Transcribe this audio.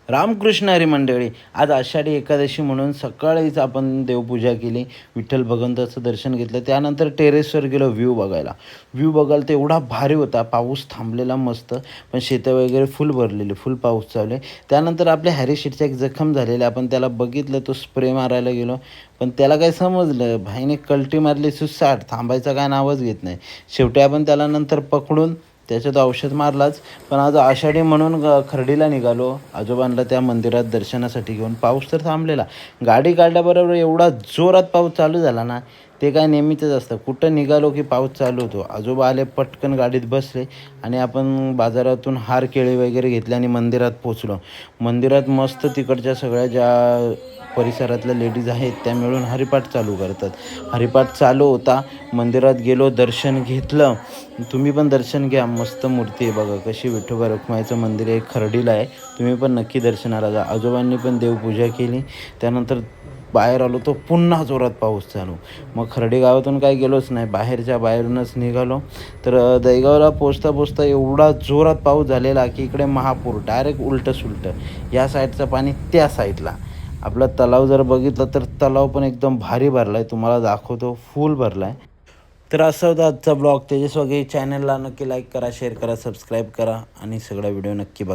रामकृष्ण हरी मंडळी, आज आषाढी एकादशी म्हणून सकाळीच आपण देवपूजा केली, विठ्ठल भगवंताचं दर्शन घेतलं. त्यानंतर टेरेसवर गेलो व्ह्यू बघायला तर एवढा भारी होता. पाऊस थांबलेला मस्त, पण शेतं वगैरे फुल भरलेली, फुल पाऊस चालू आहे. त्यानंतर आपल्या हॅरी शीटचा एक जखम झालेला, आपण त्याला बघितलं, तो स्प्रे मारायला गेलो, पण त्याला काय समजलं, भाईने कल्टी मारली सुसाट, थांबायचा काय नावच घेत नाही. शेवटी आपण त्याला नंतर पकडून त्याच्यात औषध मारलाच. पण आज आषाढी म्हणून खर्डीला निघालो, आजोबांना त्या मंदिरात दर्शनासाठी घेऊन. पाऊस तर थांबलेला, गाडी काढल्याबरोबर एवढा जोरात पाऊस चालू झाला ना, ते काय नेहमीचंच असतं, कुठं निघालो की पाऊस चालू होतो. आजोबा आले, पटकन गाडीत बसले आणि आपण बाजारातून हार केळी वगैरे घेतले आणि मंदिरात पोचलो. मंदिरात मस्त तिकडच्या सगळ्या ज्या परिसरातल्या लेडीज आहेत त्या मिळून हरिपाठ चालू करतात. हरिपाठ चालू होता, मंदिरात गेलो, दर्शन घेतलं. तुम्ही पण दर्शन घ्या, मस्त मूर्ती आहे बघा कशी. विठोबा रखुमाईचं मंदिर आहे, खर्डीला आहे. तुम्ही पण नक्की दर्शनाला जा. आजोबांनी पण देवपूजा केली. त्यानंतर बाहेर आलो तो पुन्हा जोरात पाऊस चालू. मग खर्डी गावातून काय गेलोच नाही, बाहेरूनच निघालो. तर दहीगावला पोचता एवढा जोरात पाऊस झालेला की इकडे महापूर, डायरेक्ट उलटं सुलटं. या साईडचं पाणी त्या साईडला. आपला तलाव जर बघितलं तर तलाव पण एकदम भारी भरला आहे, तुम्हाला दाखवतो, फुल भरला आहे. तर असं होतं आजचा ब्लॉग. तेजस वगैरे चॅनलला नक्की लाईक करा, शेअर करा, सबस्क्राईब करा आणि सगळा व्हिडिओ नक्की बघा.